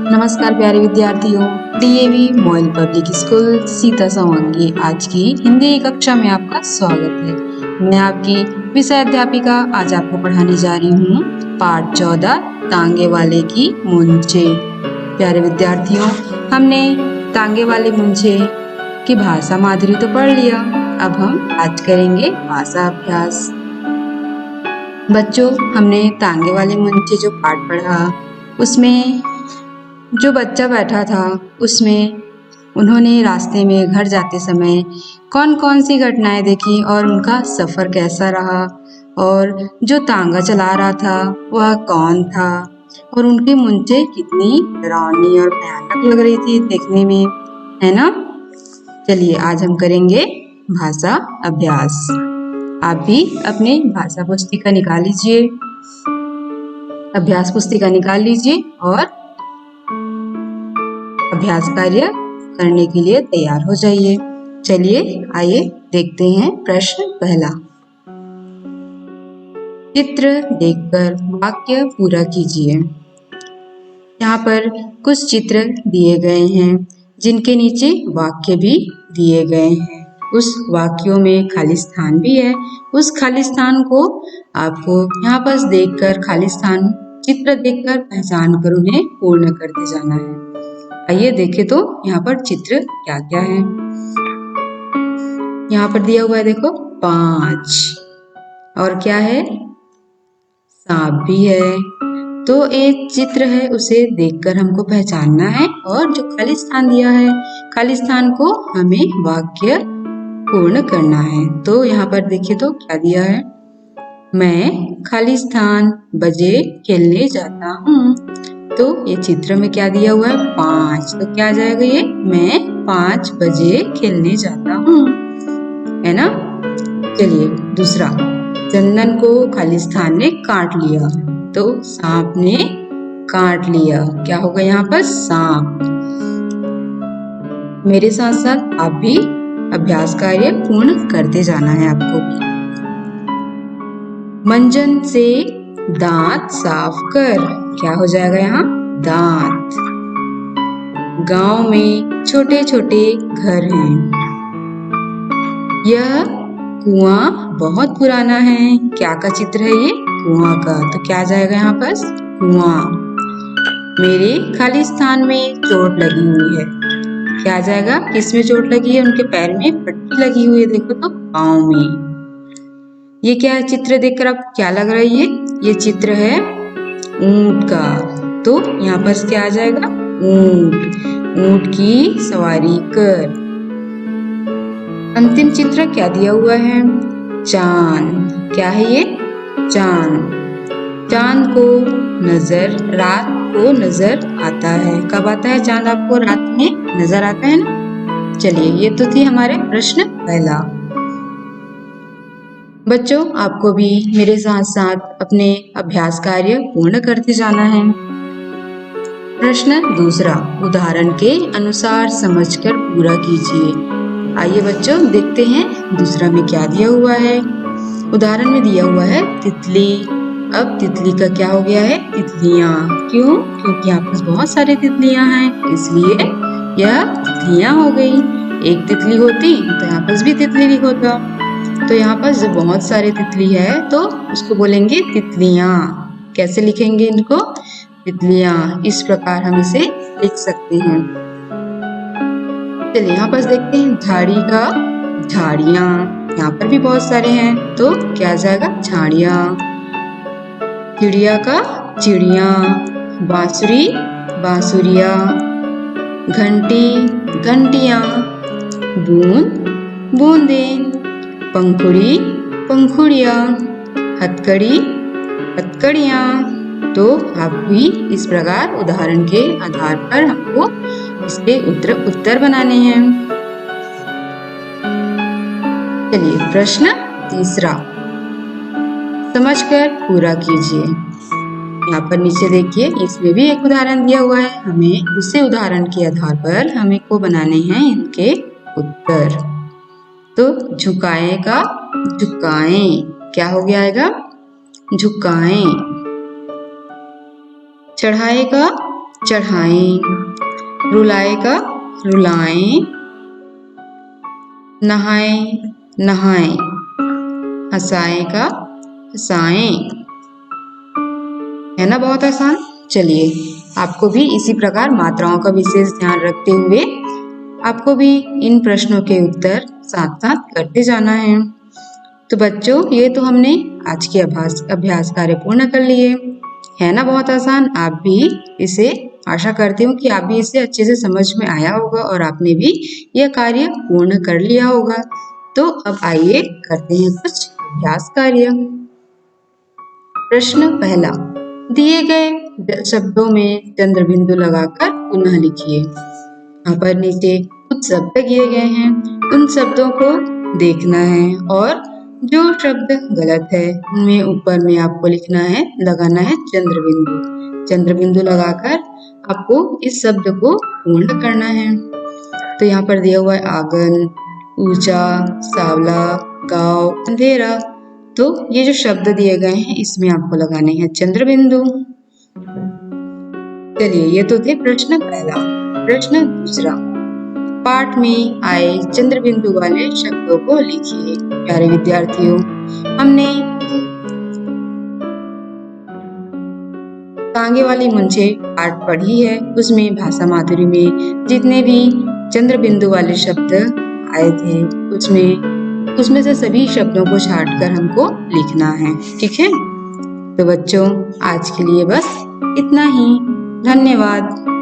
नमस्कार प्यारे विद्यार्थियों, DAV model public school Sita Sawangi आज की हिंदी कक्षा में आपका स्वागत है। मैं आपकी विषय अध्यापिका आज आपको पढ़ाने जा रही हूँ पाठ 14 तांगे वाले की मूंछें। प्यारे विद्यार्थियों, हमने तांगे वाले मूंछें की भाषा माधुरी तो पढ़ लिया। अब हम आज करेंगे भाषा अभ्यास। बच्चों, हमने तांगे वाले मूंछें जो पाठ पढ़ा उसमें जो बच्चा बैठा था उसमें उन्होंने रास्ते में घर जाते समय कौन कौन सी घटनाएं देखी और उनका सफर कैसा रहा, और जो तांगा चला रहा था वह कौन था, और उनकी मूंछें कितनी डरावनी और भयानक लग रही थी देखने में, है ना। चलिए आज हम करेंगे भाषा अभ्यास। आप भी अपने भाषा पुस्तिका निकाल लीजिए, अभ्यास पुस्तिका निकाल लीजिए और अभ्यास कार्य करने के लिए तैयार हो जाइए। चलिए आइए देखते हैं प्रश्न पहला। चित्र देखकर वाक्य पूरा कीजिए। यहाँ पर कुछ चित्र दिए गए हैं जिनके नीचे वाक्य भी दिए गए हैं। उस वाक्यों में खाली स्थान भी है। उस खाली स्थान को आपको यहाँ पर देखकर खाली स्थान चित्र देखकर पहचान कर उन्हें पूर्ण करते जाना है। आइए देखें तो यहाँ पर चित्र क्या क्या है। यहाँ पर दिया हुआ है देखो 5, और क्या है, सांप भी है। तो एक चित्र है उसे देखकर हमको पहचानना है, और जो खाली स्थान दिया है खाली स्थान को हमें वाक्य पूर्ण करना है। तो यहाँ पर देखिए तो क्या दिया है, मैं खाली स्थान बजे खेलने जाता हूँ। तो ये चित्र में क्या दिया हुआ है 5, तो क्या आ जाएगा ये, मैं 5 बजे खेलने जाता हूँ, है ना। चलिए दूसरा, चंदन को खाली स्थान ने काट लिया। तो सांप ने काट लिया, क्या होगा यहाँ पर सांप। मेरे साथ साथ आप भी अभ्यास कार्य पूर्ण करते जाना है आपको भी। मंजन से दांत साफ कर, क्या हो जाएगा यहाँ, दांत। गांव में छोटे छोटे घर हैं। यह कुआं बहुत पुराना है, क्या का चित्र है ये, कुआं का। तो क्या आ जाएगा यहाँ पर, कुआं। मेरे खाली स्थान में चोट लगी हुई है, क्या आ जाएगा, किसमें चोट लगी है, उनके पैर में पट्टी लगी हुई है, देखो तो पाँव में। ये क्या है, चित्र देखकर आपको क्या लग रहा है, ये चित्र है ऊंट का। तो यहाँ पर क्या आ जाएगा, ऊंट की सवारी कर। अंतिम चित्र क्या दिया हुआ है, चांद, क्या है ये, चांद। चांद को रात को नजर आता है, कब आता है चांद आपको, रात में नजर आता है ना। चलिए ये तो थी हमारे प्रश्न पहला। बच्चों, आपको भी मेरे साथ साथ अपने अभ्यास कार्य पूर्ण करते जाना है। प्रश्न दूसरा, उदाहरण के अनुसार समझकर पूरा कीजिए। आइए बच्चों देखते हैं दूसरा में क्या दिया हुआ है। उदाहरण में दिया हुआ है तितली। अब तितली का क्या हो गया है, तितलियां। क्यों, क्योंकि यहाँ पर बहुत सारे तितलियां हैं, इसलिए यह तितलियां हो गई। एक तितली होती तो यहाँ पर भी तितली भी होता। तो यहाँ पर जब बहुत सारे तितली है तो उसको बोलेंगे तितलियां। कैसे लिखेंगे इनको, तितलियां। इस प्रकार हम इसे लिख सकते हैं। चलिए यहाँ पर देखते हैं झाड़ी का झाड़ियां। यहाँ पर भी बहुत सारे हैं, तो क्या आ जाएगा, झाड़ियां। चिड़िया का चिड़िया। बांसुरी बांसुरिया। घंटी घंटियां। बूंद बूंदे। पंखुड़ी पंखुड़ियाँ। हथकड़ी हथकड़ियाँ। तो आप भी इस प्रकार उदाहरण के आधार पर हमको इसके उत्तर बनाने हैं। चलिए प्रश्न तीसरा, समझकर पूरा कीजिए। यहाँ पर नीचे देखिए, इसमें भी एक उदाहरण दिया हुआ है, हमें उसी उदाहरण के आधार पर हमें को बनाने हैं इनके उत्तर। तो झुकाएं का झुकाएं, क्या हो गया आएगा, झुकाएं। चढ़ाएगा चढ़ाएं, रुलाए का रुलाएं, नहाएं नहाएं, हंसाएं का हंसाएं। है ना बहुत आसान। चलिए आपको भी इसी प्रकार मात्राओं का विशेष ध्यान रखते हुए आपको भी इन प्रश्नों के उत्तर साथ साथ करते जाना है। तो बच्चों ये तो हमने आज के अभ्यास कार्य पूर्ण कर लिए। है ना बहुत आसान। आप भी इसे आशा करती हूँ कि आप भी इसे अच्छे से समझ में आया होगा और आपने भी यह कार्य पूर्ण कर लिया होगा। तो अब आइए करते हैं कुछ अभ्यास कार्य। प्रश्न पहला, दिए गए शब्दों में चंद्र बिंदु लगाकर पुनः लिखिए। यहाँ पर नीचे कुछ शब्द दिए गए हैं, उन शब्दों को देखना है और जो शब्द गलत है उनमें ऊपर में आपको लिखना है, लगाना है चंद्र बिंदु। चंद्र बिंदु लगाकर आपको इस शब्द को पूर्ण करना है। तो यहाँ पर दिया हुआ है आंगन, ऊंचा, सांवला, गांव, अंधेरा। तो ये जो शब्द दिए गए हैं इसमें आपको लगाने हैं चंद्र बिंदु। चलिए ये तो थे प्रश्न पहला। प्रश्न दूसरा, पाठ में आए चंद्र बिंदु वाले शब्दों को लिखिए। प्यारे विद्यार्थियों, हमने तांगे वाली मुंशे पाठ पढ़ी है, उसमें भाषा माधुरी में जितने भी चंद्र बिंदु वाले शब्द आए थे उसमें से सभी शब्दों को छांटकर हमको लिखना है। ठीक है। तो बच्चों आज के लिए बस इतना ही। धन्यवाद।